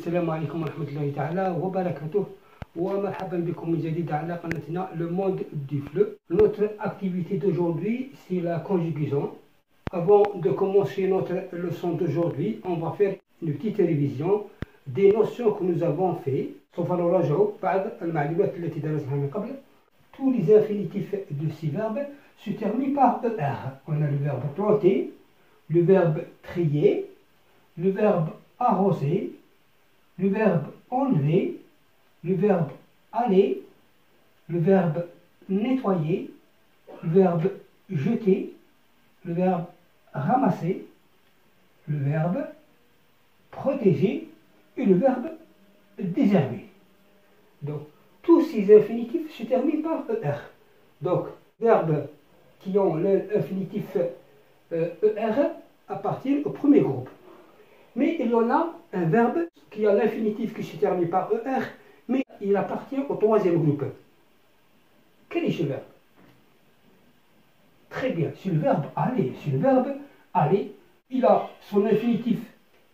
السلام عليكم ورحمة الله تعالى وبركاته ومرحبا بكم من جديد على قناتنا Le Monde du Fleu. Notre activité d'aujourd'hui c'est la conjugaison. Avant de commencer notre leçon d'aujourd'hui, on va faire une petite révision des notions que nous avons fait. سوف نراجع بعض المعلومات التي درسناها من قبل. Tous les infinitifs de ces verbes se terminent par ER. On a le verbe planter, le verbe trier, le verbe arroser, le verbe enlever, le verbe aller, le verbe nettoyer, le verbe jeter, le verbe ramasser, le verbe protéger et le verbe désherber. Donc, tous ces infinitifs se terminent par ER. Donc, verbes qui ont l'infinitif ER appartiennent au premier groupe. Mais il y en a un verbe qui a l'infinitif qui se termine par ER, mais il appartient au troisième groupe. Quel est ce verbe? Très bien, c'est le verbe aller. C'est le verbe aller. Il a son infinitif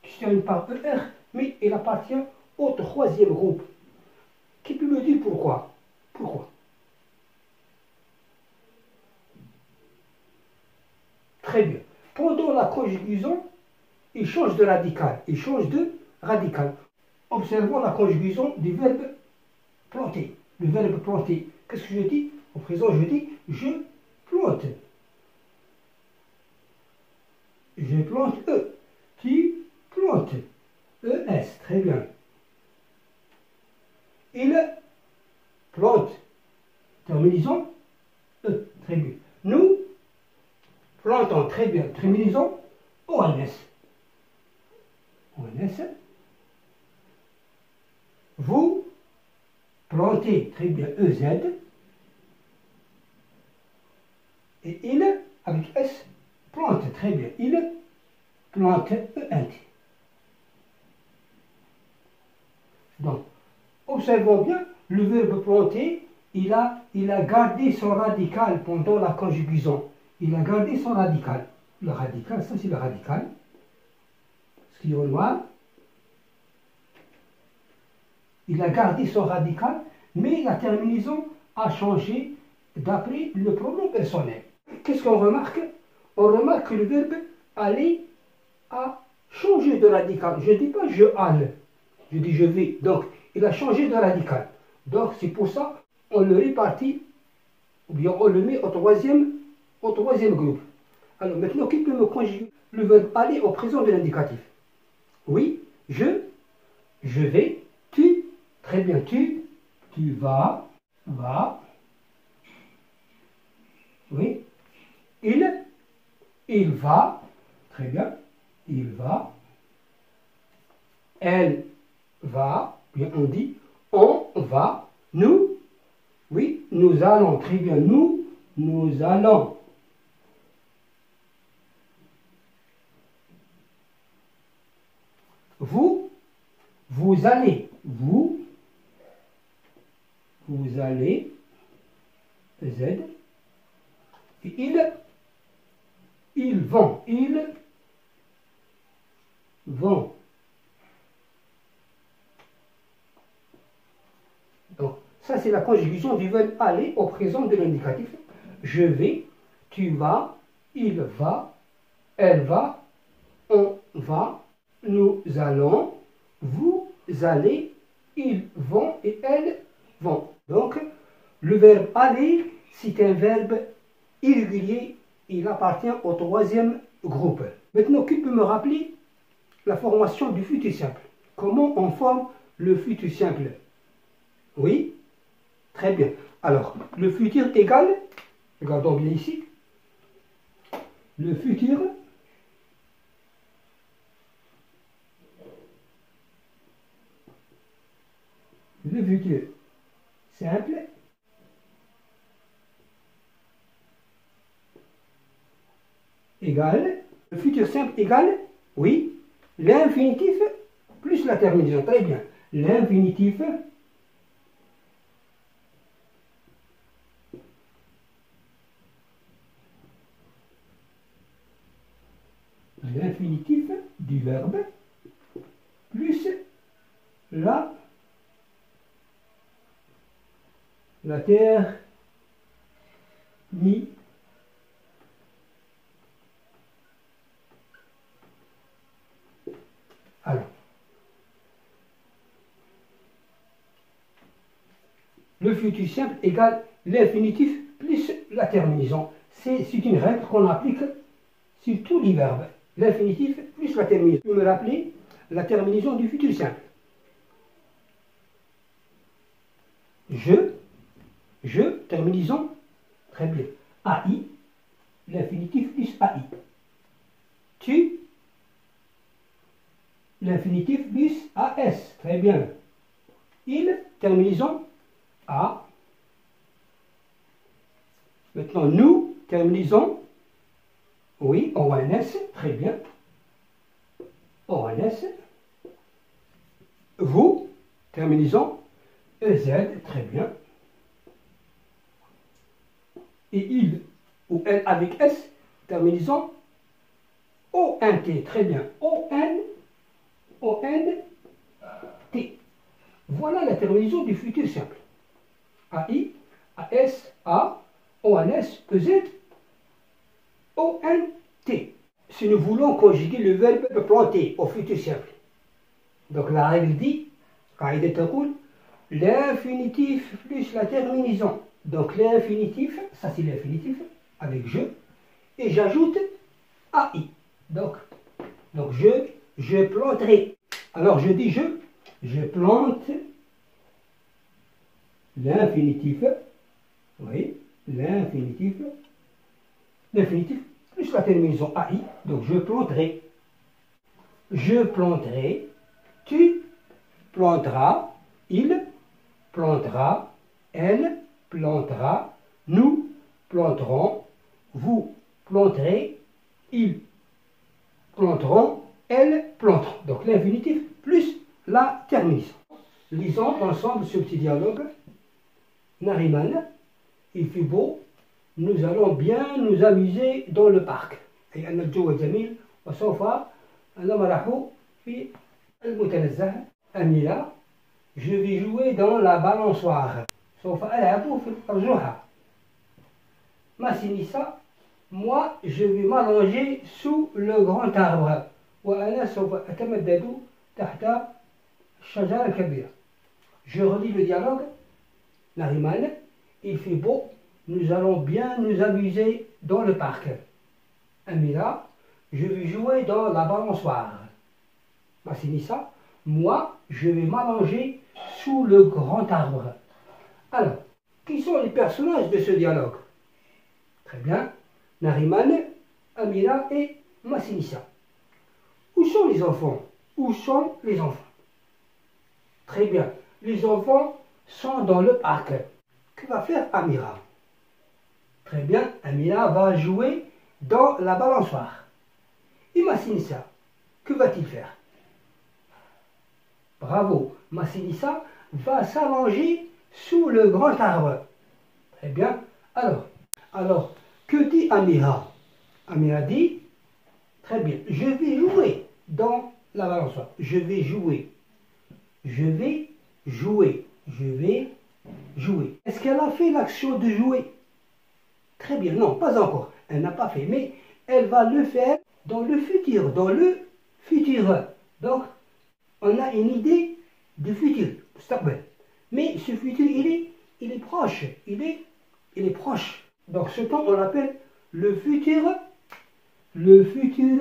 qui se termine par ER, mais il appartient au troisième groupe. Qui peut me dire pourquoi? Pourquoi? Très bien. Pendant la conjugaison, il change de radical. Il change de radical. Observons la conjugaison du verbe planter. Le verbe planter. Qu'est-ce que je dis? Au présent, je dis je plante. Je plante E. Tu plantes. ES. Très bien. Il plante. Terminaison E. Très bien. Nous plantons. Très bien. Terminaison ONS. ONS. Vous plantez. Très bien. EZ. Et il, avec S, plante. Très bien. Il plante ENT. Donc, observons bien, le verbe planter, il a gardé son radical pendant la conjugaison. Il a gardé son radical. Le radical, ça c'est le radical. Ce qui est au noir. Il a gardé son radical, mais la terminaison a changé d'après le pronom personnel. Qu'est-ce qu'on remarque? On remarque que le verbe aller a changé de radical. Je ne dis pas je alle, je dis je vais. Donc, il a changé de radical. Donc, c'est pour ça qu'on le répartit, ou bien on le met au troisième groupe. Alors, maintenant, qui peut me conjuguer le verbe aller au présent de l'indicatif? Oui, je vais, tu, très bien, tu vas, oui, il va, très bien, il va, elle va, bien on dit, on va, nous, oui, nous allons, très bien, nous allons. Vous allez, vous allez, Z, et ils vont, Donc, ça c'est la conjugaison du verbe aller au présent de l'indicatif. Je vais, tu vas, il va, elle va, on va, nous allons, vous allez, ils vont et elles vont. Donc, le verbe aller, c'est un verbe irrégulier. Il appartient au troisième groupe. Maintenant, qui peut me rappeler la formation du futur simple? Comment on forme le futur simple? Oui, très bien. Alors, le futur égal, regardons bien ici, le futur simple égale, le futur simple égale, oui, l'infinitif plus la terminaison. Très bien. L'infinitif du verbe plus la terre, ni. Alors, le futur simple égale l'infinitif plus la terminaison. C'est une règle qu'on applique sur tous les verbes. L'infinitif plus la terminaison. Vous me rappelez la terminaison du futur simple. Je, terminaison, très bien. AI, l'infinitif plus AI. Tu, l'infinitif plus AS, très bien. Il, terminaison A. Maintenant, nous, terminaison, oui, ONS, très bien. ONS. Vous, terminaison EZ, très bien. Et il ou elle avec S, terminaison ONT, très bien. ONT. Voilà la terminaison du futur simple. AI, AS, A, ONS, EZ, ONT. Si nous voulons conjuguer le verbe planter au futur simple, donc la règle dit, l'infinitif plus la terminaison. Donc l'infinitif, ça c'est l'infinitif avec je, et j'ajoute AI. Donc je planterai. Alors je dis je plante l'infinitif, oui, l'infinitif plus la terminaison AI, donc je planterai. Je planterai, tu planteras, il plantera, elle plantera, nous planterons, vous planterez, ils planteront, elles planteront. Donc l'infinitif plus la terminaison. Lisons ensemble ce petit dialogue. Nariman, il fait beau, nous allons bien nous amuser dans le parc. أي أن الجو جميل وسوف نمرح في المتنزه. أميرة, je vais jouer dans la balançoire. سوف ألعب في الأرجوحة. Massinissa, moi je vais m'allonger sous le grand arbre. وأنا سوف أتمدد تحت الشجرة الكبيرة. Je relis le dialogue. Nariman, il fait beau, nous allons bien nous amuser dans le parc. Amira, je vais jouer dans la balançoire. Massinissa, moi, je vais m'allonger sous le grand arbre. Alors, qui sont les personnages de ce dialogue? Très bien. Nariman, Amira et Massinissa. Où sont les enfants? Où sont les enfants? Très bien. Les enfants sont dans le parc. Que va faire Amira? Très bien. Amira va jouer dans la balançoire. Et Massinissa, que va-t-il faire? Bravo. Massinissa va s'allonger sous le grand arbre. Très bien. Alors, que dit Amira? Amira dit, très bien, je vais jouer dans la balançoire. Je vais jouer. Je vais jouer. Je vais jouer. Est-ce qu'elle a fait l'action de jouer? Très bien, non, pas encore. Elle n'a pas fait, mais elle va le faire dans le futur. Dans le futur. Donc, on a une idée du futur. Mais ce futur, il est proche. Il est proche. Donc, ce temps, on l'appelle le futur. Le futur.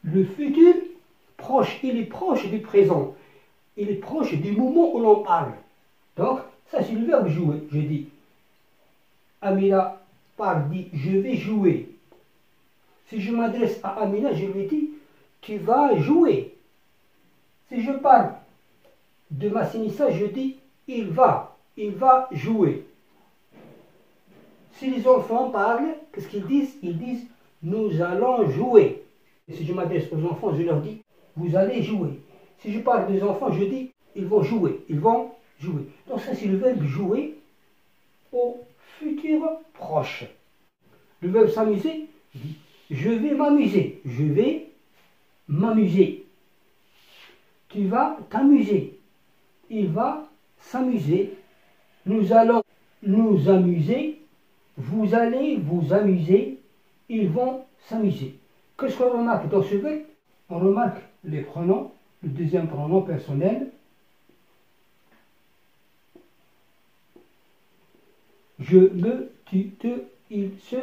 Le futur proche, il est proche du présent. Il est proche du moment où l'on parle. Donc, ça c'est le verbe jouer. Je dis, Amina parle, dit, je vais jouer. Si je m'adresse à Amina, je lui dis, tu vas jouer. Si je parle de Massinissa, je dis, il va jouer. Si les enfants parlent, qu'est-ce qu'ils disent? Ils disent, nous allons jouer. Et si je m'adresse aux enfants, je leur dis, vous allez jouer. Si je parle des enfants, je dis, ils vont jouer. Ils vont jouer. Donc ça, c'est le verbe jouer au futur proche. Le verbe s'amuser dit je vais m'amuser. Je vais m'amuser. Tu vas t'amuser. Il va s'amuser. Nous allons nous amuser. Vous allez vous amuser. Ils vont s'amuser. Qu'est-ce qu'on remarque dans ce verbe? On remarque les pronoms, le deuxième pronom personnel. Je, me, tu, te, il, se,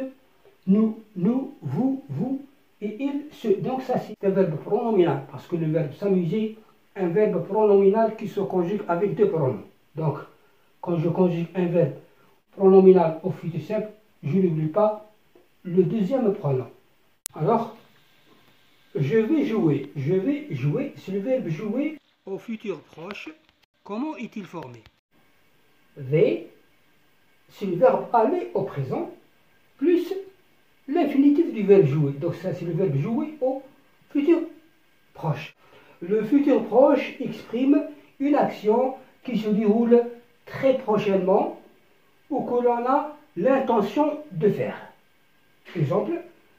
nous, vous et il, se. Donc ça c'est un verbe pronominal, parce que le verbe s'amuser, un verbe pronominal qui se conjugue avec deux pronoms. Donc, quand je conjugue un verbe pronominal au futur simple, je n'oublie pas le deuxième pronom. Alors, je vais jouer. Je vais jouer, c'est le verbe jouer au futur proche. Comment est-il formé? V, c'est le verbe aller au présent, plus l'infinitif du verbe jouer. Donc ça, c'est le verbe jouer au futur proche. Le futur proche exprime une action qui se déroule très prochainement ou que l'on a l'intention de faire. Exemple,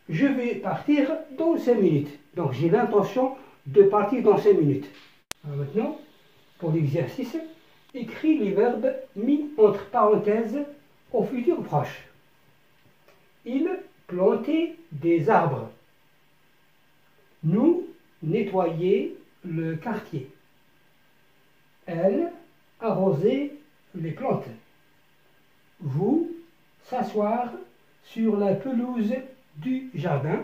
je vais partir dans 5 minutes. Donc j'ai l'intention de partir dans 5 minutes. Alors maintenant, pour l'exercice, écris les verbes mis entre parenthèses au futur proche. Il plantait des arbres. Nous nettoyer le quartier. Elle arroser les plantes. Vous s'asseoir sur la pelouse du jardin.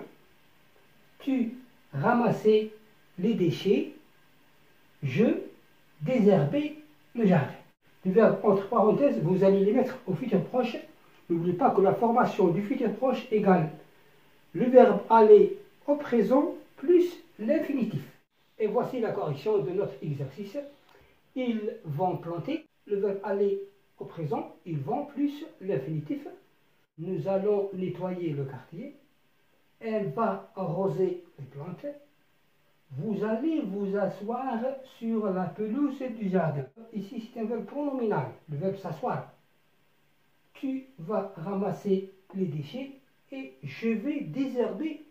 Tu ramasser les déchets. Je désherber le jardin. Les verbes entre parenthèses, vous allez les mettre au futur proche. N'oubliez pas que la formation du futur proche égale le verbe aller au présent plus l'infinitif. Et voici la correction de notre exercice. Ils vont planter, le verbe aller au présent, ils vont plus l'infinitif. Nous allons nettoyer le quartier. Elle va arroser les plantes. Vous allez vous asseoir sur la pelouse du jardin. Ici, c'est un verbe pronominal, le verbe s'asseoir. Tu vas ramasser les déchets et je vais désherber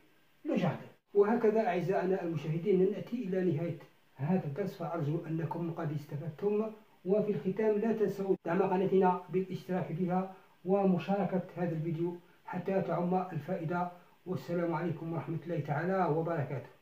le jardin. وهكذا أعزائنا المشاهدين نأتي إلى نهاية هذا الدرس، فأرجو أنكم قد استفدتم. وفي الختام لا تنسوا دعم قناتنا بالاشتراك بها ومشاركة هذا الفيديو حتى تعم الفائدة. والسلام عليكم ورحمة الله تعالى وبركاته.